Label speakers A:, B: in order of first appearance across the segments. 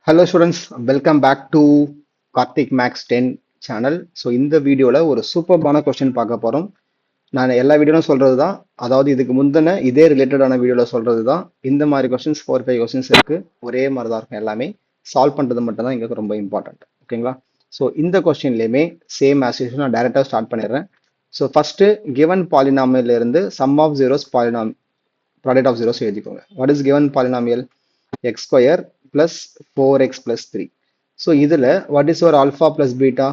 A: Hello students, welcome back to Karthik Max 10 channel. So இந்த வீடியோவில் ஒரு சூப்பர்பான கொஸ்டின் பார்க்க போகிறோம். நான் எல்லா வீடியோவும் சொல்கிறது தான், அதாவது இதுக்கு முந்தின இதே ரிலேட்டடான வீடியோவில் சொல்கிறது தான். இந்த மாதிரி கொஸ்டின்ஸ் 4-5 கொஸ்டின்ஸ் இருக்குது, ஒரே மாதிரி தான் இருக்கும். எல்லாமே சால்வ் பண்ணுறது மட்டும் தான் இங்கே ரொம்ப இம்பார்ட்டன்ட். ஓகேங்களா? ஸோ இந்த கொஸ்டின்லேயுமே சேம் ஆஸ் யூஷுவல் நான் டேரெக்டாக ஸ்டார்ட் பண்ணிடுறேன். ஸோ ஃபஸ்ட்டு கிவன் பாலினாமியல் இருந்து sum of zeros product of zeros எழுதிக்கோங்க. What is given polynomial? x square plus 4x plus 3. So இதில் what is your alpha plus beta?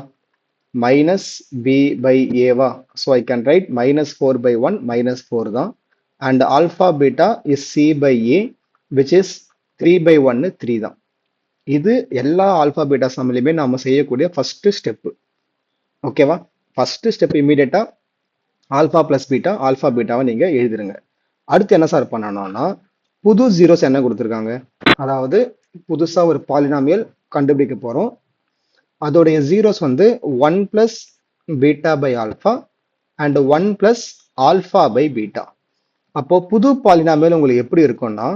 A: Minus b by a வா? So I can write minus 4 by 1 minus 4 தான். And alpha beta is c by a which is 3 by 1 3 தான். இது எல்லா alpha beta சம்மிலுமே நாம செய்யக்கூடிய first step. ஓகேவா? First step இமீடியட்டா alpha plus beta, alpha பீட்டாவை நீங்க எழுதிருங்க. அடுத்து என்ன சார் பண்ணணும்னா புது ஜீரோஸ் என்ன கொடுத்துருக்காங்க, அதாவது புதுசா ஒரு பாலினாமியல் கண்டுபிடிக்க போறோம். அதோடைய ஜீரோஸ் வந்து 1 plus beta by alpha and 1 plus alpha by beta. அப்போ புது பாலினாமியல் உங்களுக்கு எப்படி இருக்கும்னா,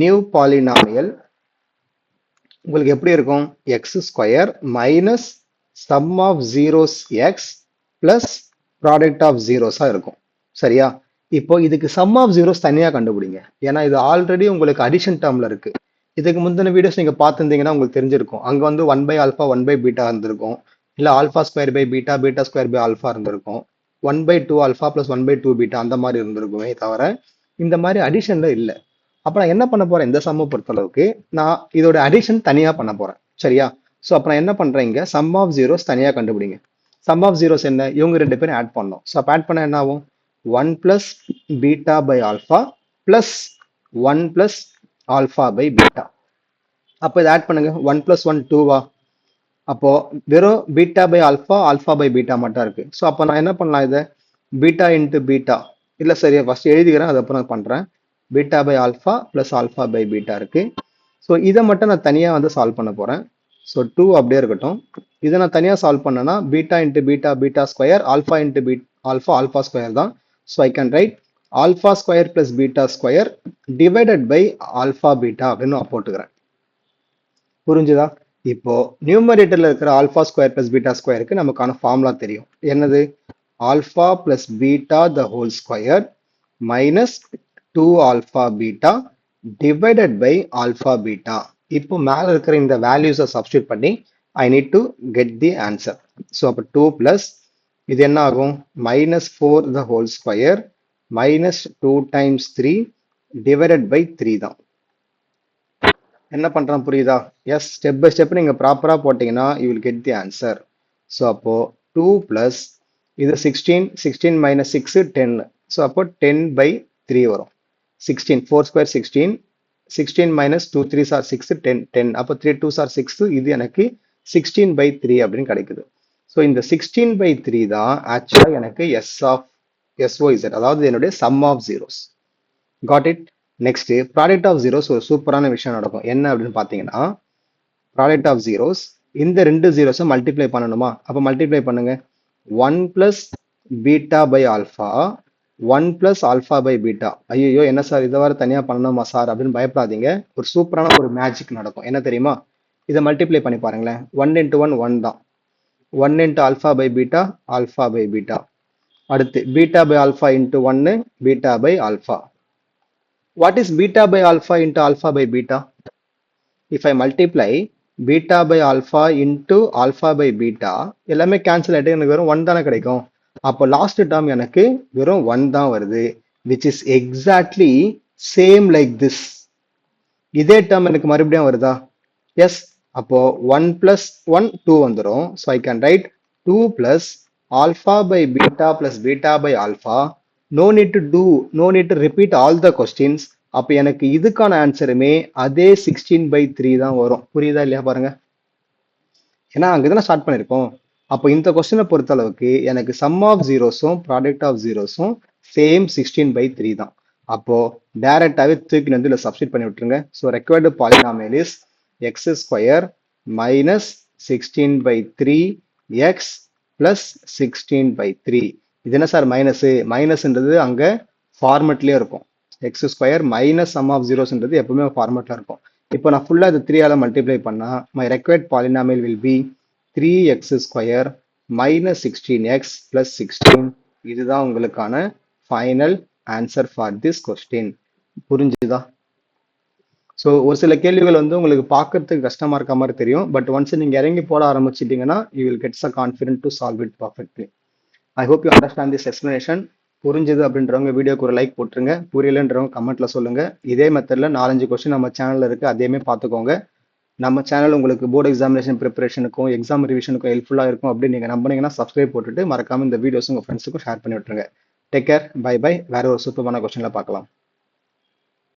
A: நியூ பாலினாமியல் உங்களுக்கு எப்படி இருக்கும்? X square minus sum of zeros x plus product of ஜீரோஸா இருக்கும். சரியா? இப்போ இதுக்கு சம் ஆஃப் ஜீரோஸ் தனியாக கண்டுபிடிங்க, ஏன்னா இது ஆல்ரெடி உங்களுக்கு அடிஷன் டேர்ம்ல இருக்கு. இதுக்கு முந்தின வீடியோஸ் நீங்க பார்த்துருந்தீங்கன்னா உங்களுக்கு தெரிஞ்சிருக்கும். அங்க வந்து 1 பை ஆல்ஃபா 1 பை பீட்டா இருந்திருக்கும், இல்ல alpha square by beta beta square by alpha இருந்திருக்கும், 1 by 2 alpha plus 1 by 2 beta அந்த மாதிரி இருந்திருக்குமே தவிர இந்த மாதிரி அடிஷன்ல இல்லை. அப்ப நான் என்ன பண்ண போறேன், இந்த சம்மை பொறுத்தளவுக்கு நான் இதோட அடிஷன் தனியா பண்ண போறேன். சரியா? ஸோ அப்ப நான் என்ன பண்றேன், இங்க சம் ஆஃப் ஜீரோஸ் தனியா கண்டுபிடிங்க. சம் ஆஃப் ஜீரோஸ் என்ன? இவங்க ரெண்டு பேரும் ஆட் பண்ணோம். ஸோ அப்போ ஆட் பண்ண என்ன ஆகும்? 1 plus beta by alpha plus 1 plus alpha by beta. அப்போ இதை ஆட் பண்ணுங்க. 1 plus 1 2 வா? அப்போ வெறும் beta by alpha, alpha by beta மட்டும் இருக்கு. ஸோ அப்போ நான் என்ன பண்ணலாம், இதை பீட்டா இன்ட்டு பீட்டா இல்லை, சரியா ஃபர்ஸ்ட் எழுதிக்கிறேன், அதுக்கப்புறம் பண்றேன். Beta by alpha plus alpha by beta இருக்கு. ஸோ இதை மட்டும் நான் தனியாக வந்து சால்வ் பண்ண போறேன். ஸோ 2 அப்படியே இருக்கட்டும். இதை நான் தனியாக சால்வ் பண்ணேன்னா beta into beta beta square, alpha into alpha alpha square தான். So I can write alpha square plus beta square divided by alpha beta அப்படின்னு நான் போட்டுக்கிறேன். புரிஞ்சுதா? இப்போ நியூமரேட்டர்ல இருக்கிற ஆல்பா ஸ்கொயர் பிளஸ் பீட்டா ஸ்கொயருக்கு நமக்கான ஃபார்முலா தெரியும். என்னது? Alpha plus beta the whole square minus 2 alpha beta divided by alpha beta. இப்போ மேல இருக்கிற இந்த வேல்யூஸை சப்ஸ்டியூட் பண்ணி I need to get the answer. So அப்போ 2 பிளஸ் இது என்ன ஆகும்? Minus 4 the whole square minus 2 times 3 divided by 3 தான். என்ன பண்றோம் புரியுதா? எஸ், ஸ்டெப் பை ஸ்டெப் நீங்க ப்ராப்பரா போட்டீங்கன்னா you will get the answer. So அப்போ 2 பிளஸ் இது 16, 16 மைனஸ் 6 10. ஸோ அப்போ 10 பை 3 வரும். 16 4 ஸ்கொயர் 16, 16 மைனஸ் 2 3 ஆர் 6 10 10. அப்போ 3 2 ஆர் 6, இது எனக்கு 16 பை 3 அப்படின்னு கிடைக்குது. ஸோ இந்த 16 பை 3 தான் ஆக்சுவலா எனக்கு SOZ, அதாவது என்னுடைய sum of zeros. Got it? Next product of zeros ஒரு சூப்பரான விஷயம் நடக்கும். என்ன அப்படின்னு பார்த்தீங்கன்னா, ப்ராடக்ட் ஆஃப் ஜீரோஸ் இந்த ரெண்டு ஜீரோஸை மல்டிப்ளை பண்ணணுமா? அப்போ மல்டிப்ளை பண்ணுங்க. 1 plus beta by alpha 1 plus alpha by beta. ஐயோ என்ன சார் இதை வர தனியாக பண்ணணுமா சார் அப்படின்னு பயப்படாதீங்க. ஒரு சூப்பரான ஒரு மேஜிக் நடக்கும். என்ன தெரியுமா? இதை மல்டிப்ளை பண்ணி பாருங்களேன். 1 இன்ட்டு 1 1 தான். 1 into alpha by beta, alpha by beta. அடுத்து beta by alpha into 1, beta by alpha. What is beta by alpha into alpha by beta? If I multiply beta by alpha into alpha by beta, எல்லாமே cancel ஆகிட்டு எனக்கு வெறும் 1 தானே கிடைக்கும். அப்போ last term எனக்கு வெறும் 1 தான் வருது, which is exactly same like this. இதே டேர்ம் எனக்கு மறுபடியும் வருதா? எஸ். அப்போ 1 plus 1 2 வந்துடும். So I can write 2 plus alpha by beta plus beta by alpha. No need to repeat all the questions. அப்போ எனக்கு இதுக்கான ஆன்சருமே அதே 16 by 3 தான் வரும். புரியுதா இல்லையா பாருங்க. ஏன்னா அங்கதான் ஸ்டார்ட் பண்ணிருக்கோம். அப்போ இந்த கொஸ்டினை பொறுத்த அளவுக்கு எனக்கு சம் ஆஃப் ஜீரோஸும் ப்ராடக்ட் ஆஃப் ஜீரோஸும் சேம் 16 by 3 தான். அப்போ டைரக்டாவே தூக்கி வந்து இதில் சப்ஸ்டிட் பண்ணி விட்டுருங்க. So required polynomial is x square minus 16 by 3 x plus 16 by 3. இது என்ன சார் மைனஸ்? மைனஸ்ன்றது அங்க ஃபார்மெட்லயே இருக்கும். x square minus sum of zeros எப்பவுமே ஃபார்மெட்ல இருக்கும். இப்போ நான் ஃபுல்லாக இது 3 ஆல் மல்டிப்ளை பண்ணால் my required polynomial will be 3x square minus 16x plus 16. இதுதான் உங்களுக்கான final answer for this question. புரிஞ்சுதா? ஸோ ஒரு சில கேள்விகள் வந்து உங்களுக்கு பார்க்கறதுக்கு கஷ்டமா இருக்க மாதிரி தெரியும். பட் ஒன்ஸ் நீங்க இறங்கி போட ஆரம்பிச்சிட்டீங்கன்னா you will gets a confident to solve it perfectly. I hope you understand this explanation. புரிஞ்சுது அப்படின்றவங்க வீடியோக்கு ஒரு லைக் போட்டுருங்க. புரியலன்றவங்க கமெண்ட்ல சொல்லுங்க. இதே மெத்தட்ல 4-5 கொஸ்டின் நம்ம சேனல்ல இருக்கு, அதேமே பார்த்துக்கோங்க. நம்ம சேனல் உங்களுக்கு போர்டு எக்ஸாமினேஷன் ப்ரிப்பரேஷனுக்கும் எக்ஸாம் ரிவிஷனுக்கும் ஹெல்ப்ஃபுல்லாக இருக்கும் அப்படின்னு நீங்கள் நம்பினீங்கன்னா சப்ஸ்கிரைப் போட்டுட்டு மறக்காம இந்த வீடியோஸ் உங்கள் ஃப்ரெண்ட்ஸுக்கும் ஷேர் பண்ணி விட்டுருங்க. Take care, bye bye. வேற ஒரு சூப்பரான கொஸ்டின்ல பார்க்கலாம்.